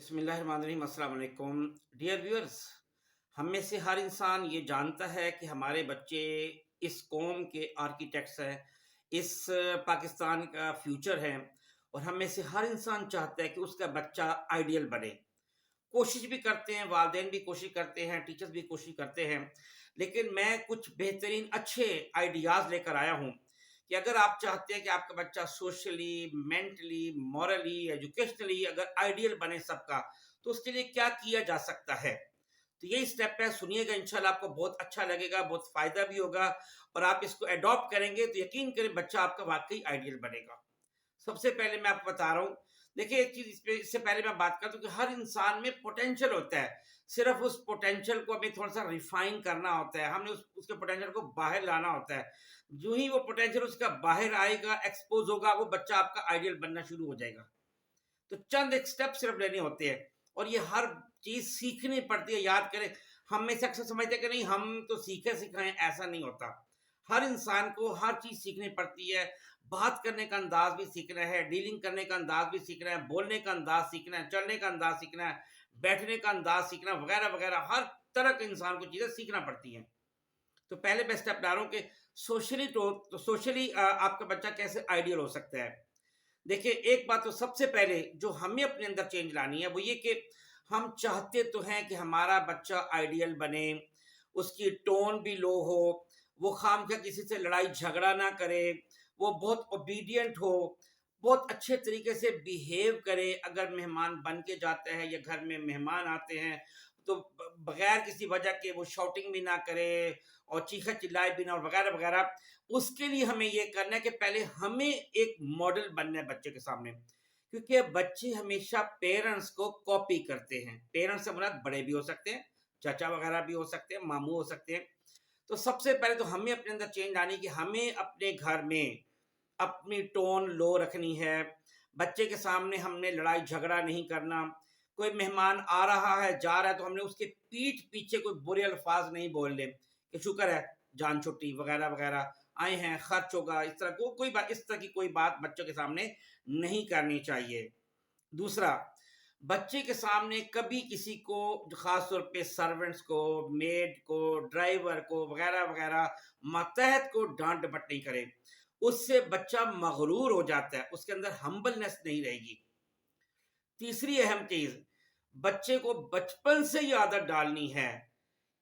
बिस्मिल्लाहिर्रहमानिर्रहीम, अस्सलाम वालेकुम। डियर व्यूअर्स, हम में से हर इंसान ये जानता है कि हमारे बच्चे इस कौम के आर्किटेक्ट्स हैं, इस पाकिस्तान का फ्यूचर है। और हम में से हर इंसान चाहता है कि उसका बच्चा आइडियल बने। कोशिश भी करते हैं, वालिदैन भी कोशिश करते हैं, टीचर्स भी कोशिश करते हैं। लेकिन मैं कुछ बेहतरीन अच्छे आइडियाज़ लेकर आया हूँ कि अगर आप चाहते हैं कि आपका बच्चा सोशली, मेंटली, मॉरली, एजुकेशनली अगर आइडियल बने सबका, तो उसके लिए क्या किया जा सकता है। तो यही स्टेप है, सुनिएगा, इंशाल्लाह आपको बहुत अच्छा लगेगा, बहुत फ़ायदा भी होगा। और आप इसको अडॉप्ट करेंगे तो यकीन करें बच्चा आपका वाक़ई आइडियल बनेगा। सबसे पहले मैं आपको बता रहा हूँ, देखिए एक चीज़ इससे पहले मैं बात करता हूँ कि हर इंसान में पोटेंशियल होता है। सिर्फ़ उस पोटेंशियल को हमें थोड़ा-सा रिफ़ाइन करना होता है, हमने उसके पोटेंशियल को बाहर लाना होता है। जो ही वो पोटेंशियल उसका बाहर आएगा, एक्सपोज़ होगा, वो बच्चा आपका आइडियल बनना शुरू हो जाएगा। तो चंद एक स्टेप सिर्फ लेने होते हैं और ये हर चीज़ सीखनी पड़ती है। याद करें, हम में से अक्सर समझते हैं कि नहीं हम तो सीखे सिखाएं, ऐसा नहीं होता। हर इंसान को हर चीज़ सीखनी पड़ती है। बात करने का अंदाज भी सीखना है, डीलिंग करने का अंदाज भी सीखना है, बोलने का अंदाज सीखना है, चलने का अंदाज सीखना है, बैठने का अंदाज सीखना, वगैरह वगैरह। हर तरह के इंसान को चीज़ें सीखना पड़ती हैं। तो पहले मैं स्टेप डालूं कि सोशली आपका बच्चा कैसे आइडियल हो सकता है। देखिए, एक बात तो सबसे पहले जो हमें अपने अंदर चेंज लानी है वो ये कि हम चाहते तो हैं कि हमारा बच्चा आइडियल बने, उसकी टोन भी लो हो, वो खामखा किसी से लड़ाई झगड़ा ना करे, वो बहुत ओबीडिएंट हो, बहुत अच्छे तरीके से बिहेव करे। अगर मेहमान बन के जाता है या घर में मेहमान आते हैं तो बगैर किसी वजह के वो शॉटिंग भी ना करे और चीखा चिल्लाए भी ना, और वगैरह वगैरह। उसके लिए हमें ये करना है कि पहले हमें एक मॉडल बनना है बच्चे के सामने, क्योंकि बच्चे हमेशा पेरेंट्स को कॉपी करते हैं। पेरेंट्स से मुराद बड़े भी हो सकते हैं, चाचा वगैरह भी हो सकते हैं, मामू हो सकते हैं। तो सबसे पहले तो हमें अपने अंदर चेंज आनी कि हमें अपने घर में अपनी टोन लो रखनी है। बच्चे के सामने हमने लड़ाई झगड़ा नहीं करना। कोई मेहमान आ रहा है, जा रहा है, तो हमने उसके पीठ पीछे कोई बुरे अल्फाज नहीं बोलने कि शुक्र है जान छुट्टी वगैरह वगैरह, आए हैं खर्च होगा, इस तरह को कोई बात, इस तरह की कोई बात बच्चों के सामने नहीं करनी चाहिए। दूसरा, बच्चे के सामने कभी किसी को, खास तौर पे सर्वेंट्स को, मेड को, ड्राइवर को वगैरह वगैरह, मातहत को डांट डपट नहीं करे। उससे बच्चा मगरूर हो जाता है, उसके अंदर हम्बलनेस नहीं रहेगी। तीसरी अहम चीज, बच्चे को बचपन से ये आदत डालनी है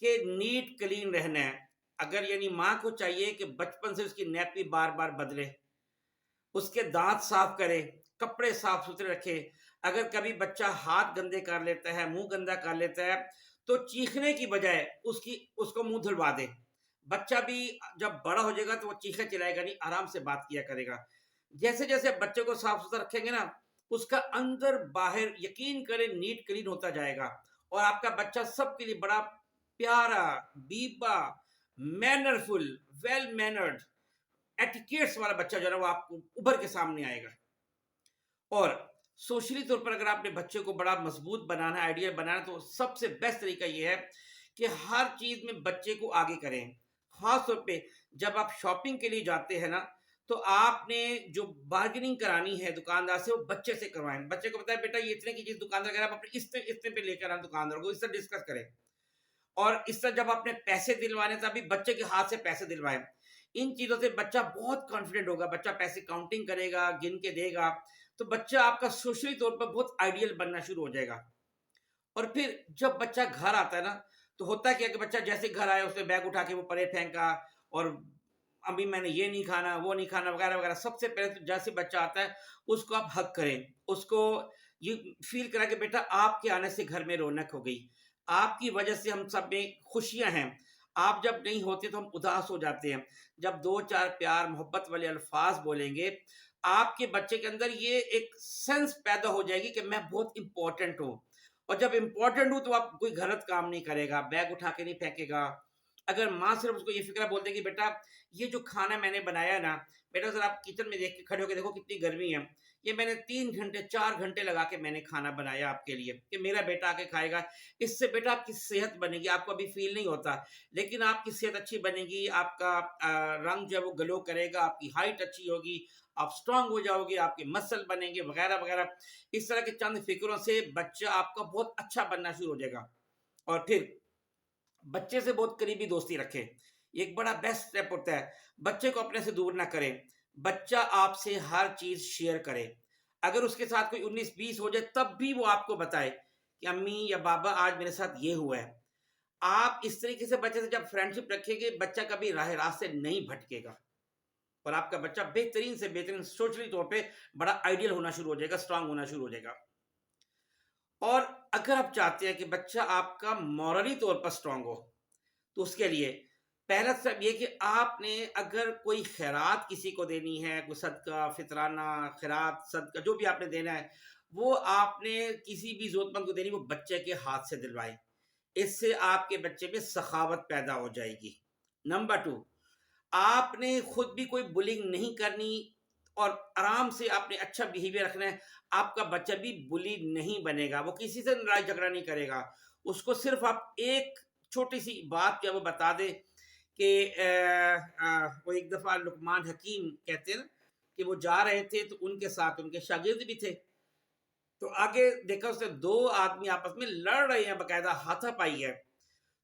कि नीट क्लीन रहना है। अगर यानी माँ को चाहिए कि बचपन से उसकी नैपी बार बार बदले, उसके दांत साफ करे, कपड़े साफ सुथरे रखे। अगर कभी बच्चा हाथ गंदे कर लेता है, मुंह गंदा कर लेता है, तो चीखने की बजाय उसको मुंह धुलवा दे। बच्चा भी जब बड़ा हो जाएगा तो वो चीखा चिल्लाएगा नहीं, आराम से बात किया करेगा। जैसे जैसे बच्चे को साफ सुथरा रखेंगे ना, उसका अंदर बाहर यकीन करें नीट क्लीन होता जाएगा। और आपका बच्चा सबके लिए बड़ा प्यारा, बीबा, मैनरफुल, वेल मैनर्ड, एटिकेट्स वाला बच्चा जो है ना, वो आपको उभर के सामने आएगा। और सोशली तौर पर अगर आपने बच्चे को बड़ा मजबूत बनाना, आइडियल बनाना, तो सबसे बेस्ट तरीका ये है कि हर चीज में बच्चे को आगे करें। खास तौर पे जब आप शॉपिंग के लिए जाते हैं ना, तो आपने जो बार्गेनिंग करानी है दुकानदार से, वो बच्चे से करवाएं। बच्चे को बताए बेटा ये इतने की चीज दुकानदार, अगर आप अपने इतने पे लेकर आए दुकानदार को, इससे डिस्कस करें। और इस तरह जब आपने पैसे दिलवाने, तभी बच्चे के हाथ से पैसे दिलवाएं। इन चीजों से बच्चा बहुत कॉन्फिडेंट होगा, बच्चा पैसे काउंटिंग करेगा, गिन के देगा। तो बच्चा आपका सोशली तौर पर बहुत आइडियल बनना शुरू हो जाएगा। और फिर जब बच्चा घर आता है ना, तो होता क्या कि बच्चा जैसे घर आया उसने बैग उठा के वो परे फेंका, और अभी मैंने ये नहीं खाना, वो नहीं खाना, वगैरह वगैरह। सबसे पहले तो जैसे बच्चा आता है उसको आप हक करें, उसको ये फील करा कि बेटा आपके आने से घर में रौनक हो गई, आपकी वजह से हम सब में खुशियां हैं। आप जब नहीं होते तो हम उदास हो जाते हैं। जब दो चार प्यार मोहब्बत वाले अल्फाज बोलेंगे, आपके बच्चे के अंदर ये एक सेंस पैदा हो जाएगी कि मैं बहुत इंपॉर्टेंट हूँ। और जब इंपॉर्टेंट हूँ तो आप कोई गलत काम नहीं करेगा, बैग उठा के नहीं फेंकेगा, अगर माँ सिर्फ उसको ये फ़िक्रा बोल दे कि बेटा ये जो खाना मैंने बनाया ना, बेटा ज़रा आप किचन में देख के खड़े होके देखो कितनी गर्मी है। ये मैंने 3 घंटे 4 घंटे लगा के मैंने खाना बनाया आपके लिए कि मेरा बेटा आके खाएगा। इससे बेटा आपकी सेहत बनेगी, आपको अभी फ़ील नहीं होता, लेकिन आपकी सेहत अच्छी बनेगी, आपका रंग जो है वो ग्लो करेगा, आपकी हाइट अच्छी होगी, आप स्ट्रॉन्ग हो जाओगे, आपके मसल बनेंगे वगैरह-वगैरह। इस तरह के चंद फ़िक्रों से बच्चा आपका बहुत अच्छा बनना शुरू हो जाएगा। और फिर बच्चे से बहुत करीबी दोस्ती रखें। ये एक बड़ा बेस्ट स्टेप होता है। बच्चे को अपने से दूर ना करें। बच्चा आपसे हर चीज़ शेयर करे। अगर उसके साथ कोई 19-20 हो जाए तब भी वो आपको बताए कि अम्मी या बाबा आज मेरे साथ ये हुआ है। आप इस तरीके से बच्चे से जब फ्रेंडशिप रखेंगे, बच्चा कभी राह रास्ते नहीं भटकेगा और आपका बच्चा बेहतरीन से बेहतरीन सोशली तौर पे बड़ा आइडियल होना शुरू हो जाएगा, स्ट्रॉन्ग होना शुरू हो जाएगा। और अगर आप चाहते हैं कि बच्चा आपका मॉरली तौर पर स्ट्रॉन्ग हो, तो उसके लिए पहला स्टेप ये कि आपने अगर कोई खैरात किसी को देनी है, कोई सदका, फितराना, खैरात, सदका जो भी आपने देना है, वो आपने किसी भी ज़रूरतमंद को देनी, वो बच्चे के हाथ से दिलवाएँ। इससे आपके बच्चे में सखावत पैदा हो जाएगी। नंबर 2, आपने खुद भी कोई बुलिंग नहीं करनी और आराम से आपने अच्छा बिहेवियर रखना है। आपका बच्चा भी बुली नहीं बनेगा, वो किसी से लड़ाई झगड़ा नहीं करेगा। उसको सिर्फ आप एक छोटी सी बात क्या वो बता दें कि वो एक दफ़ा लुकमान हकीम कहते हैं ना कि वो जा रहे थे तो उनके साथ उनके शागिर्द भी थे। तो आगे देखा उसने 2 आदमी आपस में लड़ रहे हैं, बाकायदा हाथापाई है।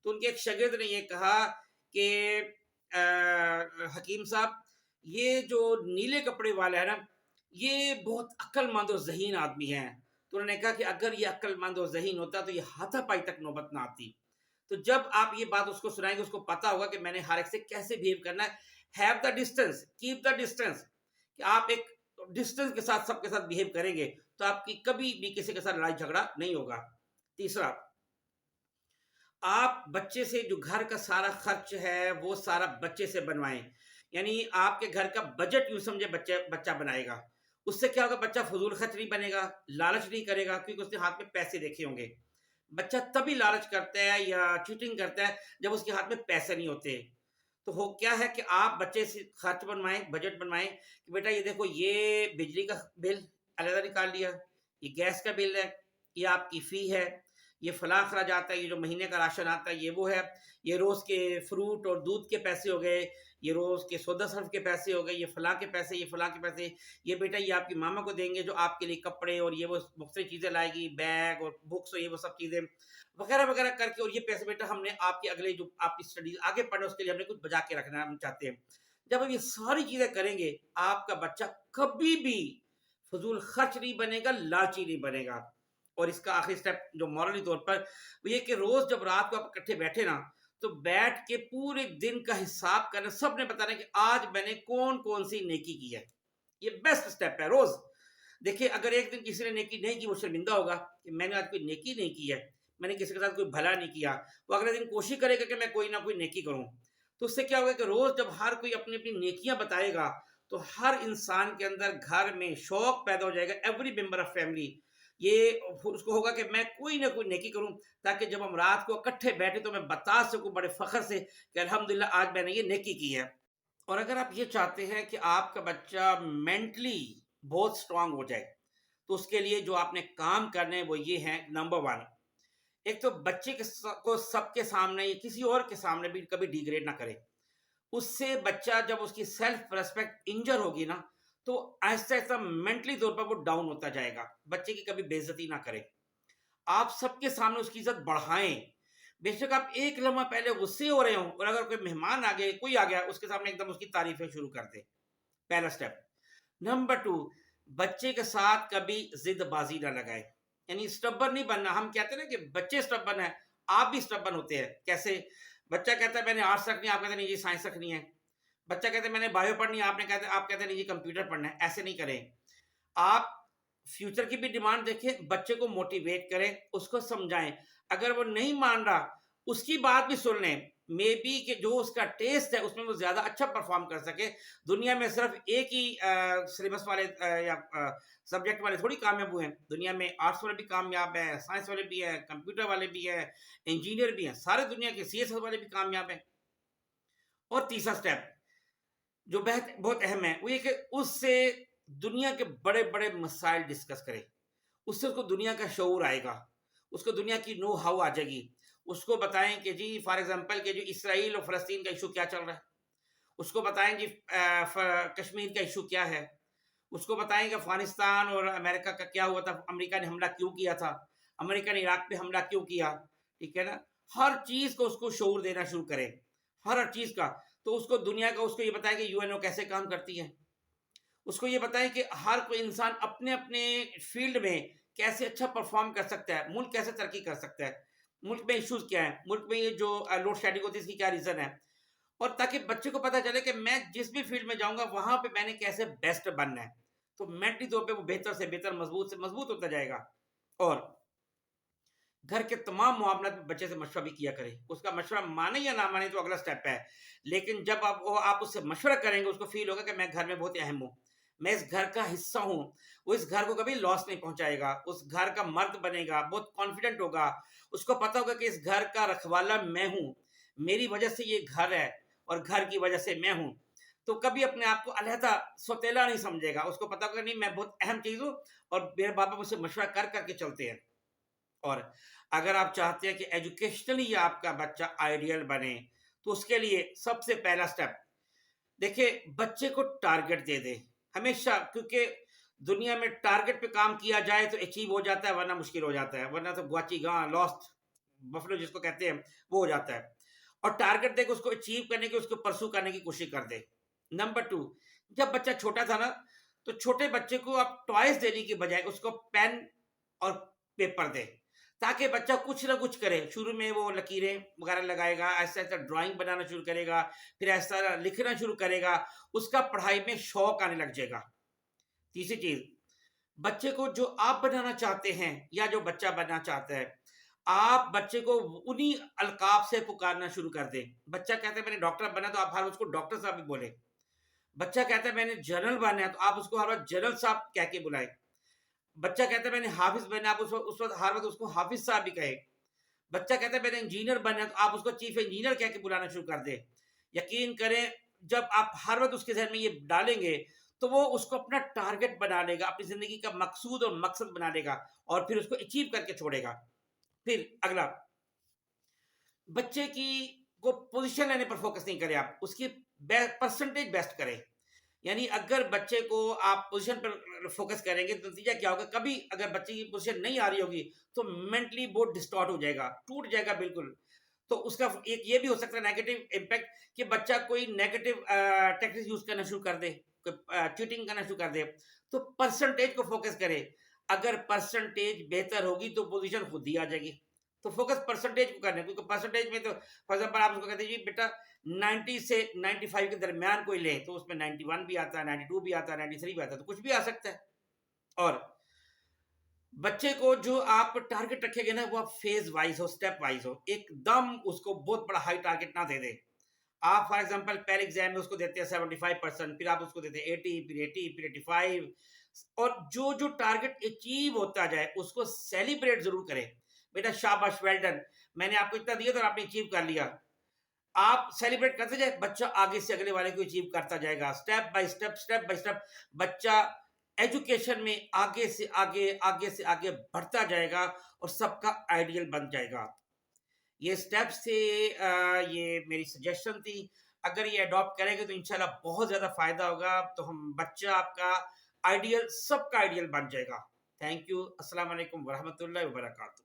तो उनके एक शागिर्द ने ये कहा कि हकीम साहब, ये जो नीले कपड़े वाला है ना, ये बहुत अक्लमंद और ज़हीन आदमी है। तो उन्होंने कहा कि अगर ये अक्लमंद और ज़हीन होता तो ये हाथापाई तक नौबत ना आती। तो जब आप ये बात उसको सुनाएंगे, उसको पता होगा कि मैंने हर एक से कैसे बिहेव करना है। Have the distance, keep the distance, कि आप एक डिस्टेंस के साथ सबके साथ बिहेव करेंगे तो आपकी कभी भी किसी के साथ लड़ाई झगड़ा नहीं होगा। तीसरा, आप बच्चे से जो घर का सारा खर्च है वो सारा बच्चे से बनवाएं। यानी आपके घर का बजट यूं समझे बच्चे बच्चा बनाएगा। उससे क्या होगा, बच्चा फजूल खर्च नहीं बनेगा, लालच नहीं करेगा, क्योंकि उसके हाथ में पैसे देखे होंगे। बच्चा तभी लालच करता है या चीटिंग करता है जब उसके हाथ में पैसे नहीं होते। तो हो क्या है कि आप बच्चे से खर्च बनवाएं, बजट बनवाएं कि बेटा ये देखो, ये बिजली का बिल अलग निकाल लिया, ये गैस का बिल है, ये आपकी फी है, ये फला अखराज आता है, ये जो महीने का राशन आता है ये वो है, ये रोज के फ्रूट और दूध के पैसे हो गए, ये रोज के सौदा सर्फ के पैसे हो गए, ये फला के पैसे, ये फला के पैसे, ये बेटा ये आपकी मामा को देंगे जो आपके लिए कपड़े और ये वो मुख्तलिफ चीजें लाएगी, बैग और बुक्स और ये वो सब चीजें वगैरह वगैरह करके, और ये पैसे बेटा हमने आपके अगले जो आपकी स्टडीज आगे पढ़ने उसके लिए हमने कुछ बचा के रखना हम चाहते हैं। जब हम ये सारी चीजें करेंगे, आपका बच्चा कभी भी फजूल खर्च नहीं बनेगा, लालची नहीं बनेगा। और इसका आखिरी स्टेप जो मॉरली तौर पर वो ये कि रोज जब रात को आप इकट्ठे बैठे ना, तो बैठ के पूरे दिन का हिसाब करना, सबने बताना कि आज मैंने कौन कौन सी नेकी की है। ये बेस्ट स्टेप है। रोज देखिए, अगर एक दिन किसी ने नेकी नहीं की, वो शर्मिंदा होगा कि मैंने आज कोई नेकी नहीं की है, मैंने किसी के साथ कोई भला नहीं किया। वो अगले दिन कोशिश करेगा कि मैं कोई ना कोई नेकी करूं। तो उससे क्या होगा कि रोज जब हर कोई अपनी अपनी नेकियां बताएगा, तो हर इंसान के अंदर घर में शौक पैदा हो जाएगा। एवरी मेंबर ऑफ फैमिली ये उसको होगा कि मैं कोई ना कोई नेकी करूं, ताकि जब हम रात को इकट्ठे बैठे तो मैं बता सकूं बड़े फख्र से कि अल्हम्दुलिल्लाह आज मैंने ये नेकी की है। और अगर आप ये चाहते हैं कि आपका बच्चा मेंटली बहुत स्ट्रांग हो जाए, तो उसके लिए जो आपने काम करने हैं वो ये हैं। नंबर 1, एक तो बच्चे को सबके सामने या किसी और के सामने भी कभी डिग्रेड ना करे। उससे बच्चा जब उसकी सेल्फ रेस्पेक्ट इंजर होगी ना, तो आहिस्ता आहिस्ता मेंटली तौर पर वो डाउन होता जाएगा। बच्चे की कभी बेइज्जती ना करें, आप सबके सामने उसकी इज्जत बढ़ाएं। बेशक आप एक लम्हा पहले गुस्से हो रहे हो और अगर कोई मेहमान आ गए, कोई आ गया, उसके सामने एकदम उसकी तारीफें शुरू कर दे। पहला स्टेप। नंबर 2, बच्चे के साथ कभी जिदबाजी ना लगाए। यानी स्टब्बन नहीं बनना। हम कहते हैं ना कि बच्चे स्टब्बन है, आप भी स्टब्बन होते हैं। कैसे? बच्चा कहता है मैंने आर्ट्स रखनी है, आप कहते हैं नहीं जी साइंस रखनी है। बच्चा कहता है मैंने बायो पढ़नी है, आप कहते हैं नहीं जी कंप्यूटर पढ़ना है। ऐसे नहीं करें। आप फ्यूचर की भी डिमांड देखें, बच्चे को मोटिवेट करें, उसको समझाएं। अगर वो नहीं मान रहा, उसकी बात भी सुन लें। मे बी कि जो उसका टेस्ट है उसमें वो ज़्यादा अच्छा परफॉर्म कर सके। दुनिया में सिर्फ एक ही सिलेबस वाले या सब्जेक्ट वाले थोड़ी कामयाब हुए हैं। दुनिया में आर्ट्स वाले भी कामयाब है, साइंस वाले भी है, कंप्यूटर वाले भी है, इंजीनियर भी हैं, सारे दुनिया के सीएस वाले भी कामयाब हैं। और तीसरा स्टेप जो बहुत बहुत अहम है वो ये कि उससे दुनिया के बड़े-बड़े मसाइल डिस्कस करें। उससे उसको दुनिया का शऊर आएगा, उसको दुनिया की नो हाउ आ जाएगी। उसको बताएँ कि जी फॉर एग्ज़ाम्पल कि जो इसराइल और फ़लस्तीन का इश्यू क्या चल रहा है। उसको बताएँ जी कश्मीर का इश्यू क्या है। उसको बताएँ कि अफ़गानिस्तान और अमेरिका का क्या हुआ था, अमेरिका ने हमला क्यों किया था, अमेरिका ने इराक पे हमला क्यों किया, ठीक है ना? हर चीज़ को उसको शऊर देना शुरू करें, हर चीज़ का। तो उसको दुनिया का उसको ये बताएँ कि यूएनओ कैसे काम करती है। उसको ये बताएँ कि हर कोई इंसान अपने-अपने फ़ील्ड में कैसे अच्छा परफ़ॉर्म कर सकता है, मुल्क कैसे तरक्की कर सकता है, मुल्क में इश्यूज़ क्या हैं, मुल्क में ये जो लोड शेडिंग होती है इसकी क्या रीज़न है। और ताकि बच्चे को पता चले कि मैं जिस भी फ़ील्ड में जाऊँगा वहाँ पे मैंने कैसे बेस्ट बनना है। तो मेंटली तौर पे वो बेहतर से बेहतर, मज़बूत से मज़बूत होता जाएगा। और घर के तमाम मामलात में बच्चे से मशवरा भी किया करें। उसका मशवरा माने या ना माने तो अगला स्टेप है। लेकिन जब आप उससे मशवरा करेंगे, उसको फ़ील होगा कि मैं घर में बहुत अहम हूँ। मैं इस घर का हिस्सा हूँ। वो इस घर को कभी लॉस नहीं पहुँचाएगा। उस घर का मर्द बनेगा, बहुत कॉन्फिडेंट होगा। उसको पता होगा कि इस घर का रखवाला मैं हूँ। मेरी वज़ह से ये घर है और घर की वज़ह से मैं हूँ। तो कभी अपने आप को अलहदा, सौतेला नहीं समझेगा। उसको पता होगा नहीं मैं बहुत अहम चीज़ हूँ और मेरे बाप-बाप मुझसे मशवरा कर के चलते हैं। और अगर आप चाहते हैं कि एजुकेशनली आपका बच्चा आइडियल बने, तो उसके लिए सबसे पहला स्टेप देखिए बच्चे को टारगेट दे दें। हमेशा क्योंकि दुनिया में टारगेट पे काम किया जाए तो अचीव हो जाता है वरना मुश्किल हो जाता है। वरना तो गुआची गां, लॉस्ट बफलो जिसको कहते हैं, वो हो जाता है। और टारगेट देके उसको अचीव करने की, उसको परस्यू करने की कोशिश कर दें। नंबर 2 जब बच्चा छोटा था ना, तो छोटे बच्चे को आप टॉयज़ देने की बजाय उसको पेन और पेपर दें। ताकि बच्चा कुछ ना कुछ करे। शुरू में वो लकीरें वगैरह लगाएगा, ऐसा-ऐसा ड्राइंग बनाना शुरू करेगा, फिर ऐसा लिखना शुरू करेगा, उसका पढ़ाई में शौक आने लग जाएगा। तीसरी चीज़, बच्चे को जो आप बनाना चाहते हैं या जो बच्चा बनना चाहता है, आप बच्चे को उन्हीं अलकाब से पुकारना शुरू कर दें। बच्चा कहता है मैंने डॉक्टर बनना है तो आप हर उसको डॉक्टर साहब ही बोलें। बच्चा कहता है मैंने जनरल बनना है तो आप उसको हर वक़्त जनरल साहब कह के बुलाएँ। बच्चा कहता है मैंने हाफ़िज़ बनना है, आप उस वक़्त हर वक़्त उसको हाफ़िज़ साहब ही कहें। बच्चा कहता है मैंने इंजीनियर बनना है तो आप उसको चीफ इंजीनियर कह के बुलाना शुरू कर दें। यकीन करें जब आप हर वक़्त उसके ज़हन में ये डालेंगे, तो वो उसको अपना टारगेट बना लेगा, अपनी ज़िंदगी का मकसूद और मकसद बना लेगा और फिर उसको अचीव करके छोड़ेगा। फिर अगला, बच्चे की को पोज़ीशन लेने पर फ़ोकस नहीं करें आप, उसकी परसेंटेज बेस्ट करें। यानी अगर बच्चे को आप पोज़ीशन पर फ़ोकस करेंगे तो नतीजा क्या होगा, कभी अगर बच्चे की पोज़ीशन नहीं आ रही होगी, तो मेंटली बहुत डिस्टॉर्ट हो जाएगा, टूट जाएगा बिल्कुल। तो उसका एक ये भी हो सकता है नेगेटिव इम्पैक्ट कि बच्चा कोई नेगेटिव टेक्निक्स यूज़ करना शुरू कर दे, चीटिंग करना शुरू कर दे। तो परसेंटेज को फ़ोकस करें। अगर परसेंटेज बेहतर होगी तो पोज़ीशन खुद ही आ जाएगी। तो फ़ोकस परसेंटेज को करना है क्योंकि परसेंटेज में तो फॉर एग्ज़ाम्पल आप उसको कहते हैं जी बेटा 90 से 95 के दरमियान कोई ले तो उसमें 91 भी आता है, 92 भी आता है, 93 भी आता है, तो कुछ भी आ सकता है। और बच्चे को जो आप टारगेट रखेंगे ना वो आप फेज़ वाइज़ हो, स्टेप वाइज़ हो। एकदम उसको बहुत बड़ा हाई टारगेट ना दे दें। आप फॉर एग्ज़ाम्पल पहले एग्ज़ाम में उसको देते हैं 75% फिर आप उसको देते हैं 80 फिर 80 फिर 85 और जो टारगेट अचीव होता जाए उसको सेलिब्रेट ज़रूर करें। बेटा शाबाश वेल डन मैंने आपको इतना दिया था और आपने अचीव कर लिया। आप सेलिब्रेट करते जाए, बच्चा आगे से अगले वाले को अचीव करता जाएगा। स्टेप बाय स्टेप बच्चा एजुकेशन में आगे से आगे बढ़ता जाएगा और सबका आइडियल बन जाएगा। ये स्टेप्स थे ये मेरी सजेशन थी। अगर ये अडॉप्ट करेंगे तो इंशाल्लाह बहुत ज़्यादा फ़ायदा होगा। तो हम बच्चा आपका आइडियल सबका आइडियल बन जाएगा। Thank you. अस्सलाम वालेकुम व रहमतुल्लाहि व बरकातहू।